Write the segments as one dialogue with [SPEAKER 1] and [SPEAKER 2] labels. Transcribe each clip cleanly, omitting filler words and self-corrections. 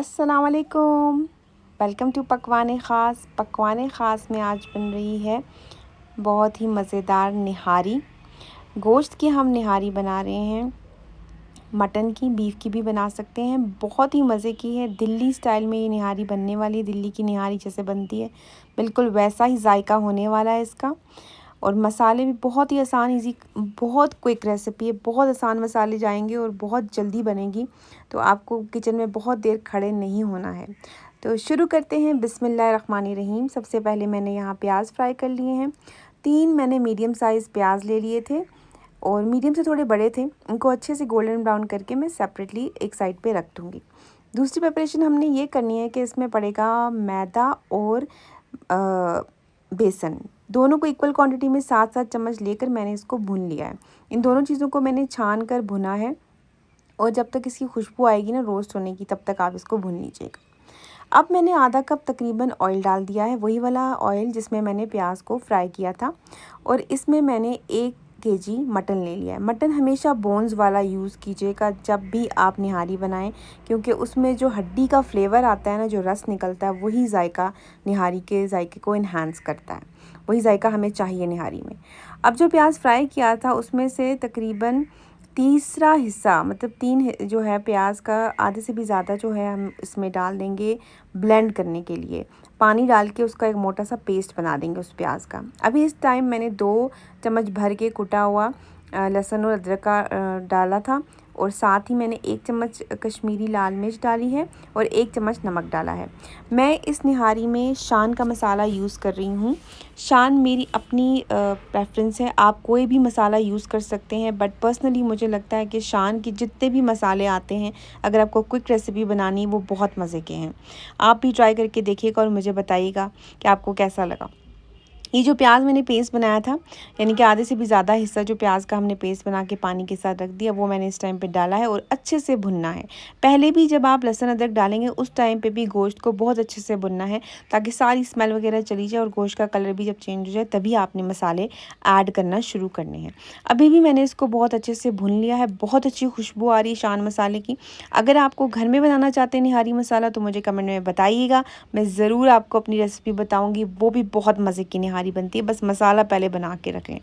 [SPEAKER 1] अस्सलाम वालेकुम। Welcome to पकवान ख़ास। पकवान ख़ास में आज बन रही है बहुत ही मज़ेदार निहारी। गोश्त की हम निहारी बना रहे हैं, मटन की, बीफ की भी बना सकते हैं। बहुत ही मज़े की है। दिल्ली स्टाइल में ये निहारी बनने वाली है। दिल्ली की निहारी जैसे बनती है बिल्कुल वैसा ही जायका होने वाला है इसका। और मसाले भी बहुत ही आसान, इजी, बहुत क्विक रेसिपी है। बहुत आसान मसाले जाएंगे और बहुत जल्दी बनेगी, तो आपको किचन में बहुत देर खड़े नहीं होना है। तो शुरू करते हैं। बिस्मिल्लाहिर्रहमानिर्रहीम। सबसे पहले मैंने यहाँ प्याज फ्राई कर लिए हैं। 3 मैंने मीडियम साइज़ प्याज ले लिए थे और मीडियम से थोड़े बड़े थे। इनको अच्छे से गोल्डन ब्राउन करके मैं सेपरेटली एक साइड पे रख दूँगी। दूसरी प्रिपरेशन हमने ये करनी है कि इसमें पड़ेगा मैदा और बेसन, दोनों को इक्वल क्वांटिटी में 7-7 चम्मच लेकर मैंने इसको भून लिया है। इन दोनों चीज़ों को मैंने छान कर भुना है और जब तक इसकी खुशबू आएगी ना रोस्ट होने की, तब तक आप इसको भून लीजिएगा। अब मैंने आधा कप तकरीबन ऑयल डाल दिया है, वही वाला ऑयल जिसमें मैंने प्याज को फ्राई किया था। और इसमें मैंने 1 केजी मटन ले लिया है। मटन हमेशा बोन्स वाला यूज़ कीजिएगा जब भी आप निहारी बनाएं, क्योंकि उसमें जो हड्डी का फ्लेवर आता है ना, जो रस निकलता है, वही जायका निहारी के जायके को इन्हांस करता है। वही जायका हमें चाहिए निहारी में। अब जो प्याज फ्राई किया था उसमें से तकरीबन तीसरा हिस्सा, मतलब 3 जो है प्याज का, आधे से भी ज़्यादा जो है हम इसमें डाल देंगे ब्लेंड करने के लिए। पानी डाल के उसका एक मोटा सा पेस्ट बना देंगे उस प्याज का। अभी इस टाइम मैंने 2 चम्मच भर के कुटा हुआ लहसुन और अदरक का डाला था, और साथ ही मैंने 1 चम्मच कश्मीरी लाल मिर्च डाली है और 1 चम्मच नमक डाला है। मैं इस निहारी में शान का मसाला यूज़ कर रही हूँ। शान मेरी अपनी प्रेफरेंस है, आप कोई भी मसाला यूज़ कर सकते हैं, बट पर्सनली मुझे लगता है कि शान के जितने भी मसाले आते हैं, अगर आपको क्विक रेसिपी बनानी है, वो बहुत मज़े के हैं। आप भी ट्राई करके देखिएगा और मुझे बताइएगा कि आपको कैसा लगा। ये जो प्याज मैंने पेस्ट बनाया था, यानी कि आधे से भी ज़्यादा हिस्सा जो प्याज का हमने पेस्ट बना के पानी के साथ रख दिया, वो मैंने इस टाइम पे डाला है और अच्छे से भुनना है। पहले भी जब आप लहसुन अदरक डालेंगे उस टाइम पे भी गोश्त को बहुत अच्छे से भुनना है, ताकि सारी स्मेल वगैरह चली जाए और गोश्त का कलर भी जब चेंज हो जाए तभी आपने मसाले ऐड करना शुरू करने हैं। अभी भी मैंने इसको बहुत अच्छे से भुन लिया है। बहुत अच्छी खुशबू आ रही है शान मसाले की। अगर आपको घर में बनाना चाहते हैं निहारी मसाला तो मुझे कमेंट में बताइएगा, मैं ज़रूर आपको अपनी रेसिपी बताऊँगी। वो भी बहुत मज़े की निहारी बनती है, बस मसाला पहले बना के रख लें।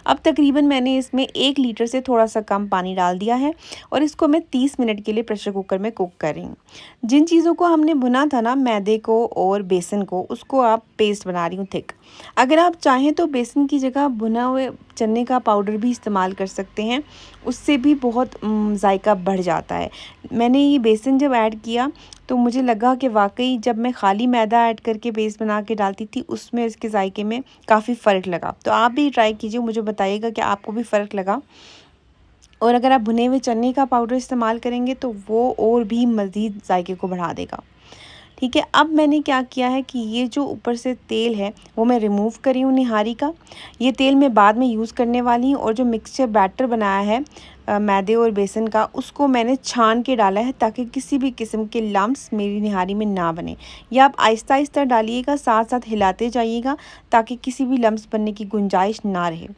[SPEAKER 1] अब तकरीबन मैंने इसमें 1 लीटर से थोड़ा सा कम पानी डाल दिया है और इसको मैं 30 मिनट के लिए प्रेशर कुकर में कुक कर रही हूँ। जिन चीज़ों को हमने भुना था ना, मैदे को और बेसन को, उसको आप पेस्ट बना रही हूँ थिक। अगर आप चाहें तो बेसन की जगह भुना हुए चने का पाउडर भी इस्तेमाल कर सकते हैं, उससे भी बहुत जायका बढ़ जाता है। मैंने ये बेसन जब ऐड किया तो मुझे लगा कि वाकई जब मैं खाली मैदा ऐड करके पेस्ट बना के डालती थी, उसमें इसके जायके में काफ़ी फ़र्क लगा। तो आप भी ट्राई कीजिए, मुझे बताइएगा कि आपको भी फ़र्क लगा। और अगर आप भुने हुए चने का पाउडर इस्तेमाल करेंगे तो वो और भी मज़ीद जायके को बढ़ा देगा। ठीक है, अब मैंने क्या किया है कि ये जो ऊपर से तेल है वो मैं रिमूव करी हूँ निहारी का। ये तेल मैं बाद में यूज़ करने वाली हूँ। और जो मिक्सचर बैटर बनाया है मैदे और बेसन का, उसको मैंने छान के डाला है ताकि किसी भी किस्म के लम्स मेरी निहारी में ना बने। या आप आहिस्ता आहिस्ता डालिएगा, साथ साथ हिलाते जाइएगा ताकि किसी भी लम्स बनने की गुंजाइश ना रहे।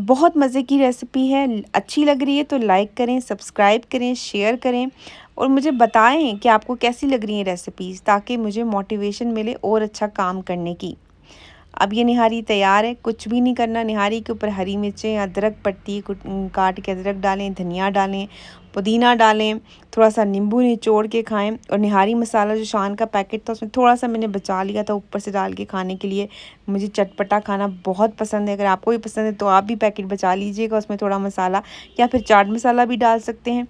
[SPEAKER 1] बहुत मज़े की रेसिपी है। अच्छी लग रही है तो लाइक करें, सब्सक्राइब करें, शेयर करें और मुझे बताएं कि आपको कैसी लग रही हैं रेसिपीज़, ताकि मुझे मोटिवेशन मिले और अच्छा काम करने की। अब ये निहारी तैयार है। कुछ भी नहीं करना, निहारी के ऊपर हरी मिर्चें, अदरक पत्ती काट के अदरक डालें, धनिया डालें, पुदीना डालें, थोड़ा सा नींबू निचोड़ के खाएं। और निहारी मसाला जो शान का पैकेट था उसमें थोड़ा सा मैंने बचा लिया था ऊपर से डाल के खाने के लिए। मुझे चटपटा खाना बहुत पसंद है। अगर आपको भी पसंद है तो आप भी पैकेट बचा लीजिएगा, उसमें थोड़ा मसाला या फिर चाट मसाला भी डाल सकते हैं।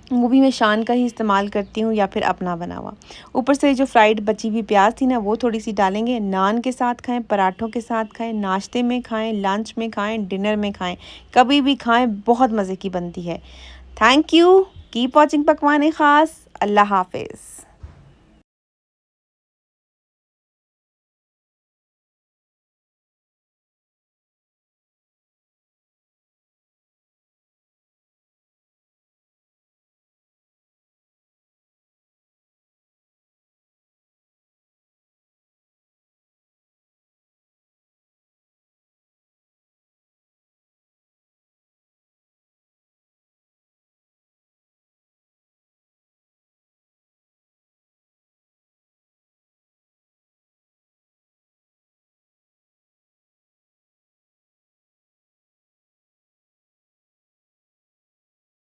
[SPEAKER 1] वो भी मैं शान का ही इस्तेमाल करती हूँ या फिर अपना बना हुआ। ऊपर से जो फ्राइड बची हुई प्याज थी ना, वो थोड़ी सी डालेंगे। नान के साथ खाएं, पराठों के साथ खाएं, नाश्ते में खाएं, लंच में खाएं, डिनर में खाएं, कभी भी खाएं, बहुत मज़े की बनती है। Thank you. कीप वॉचिंग पकवान ख़ास। अल्लाह हाफिज़।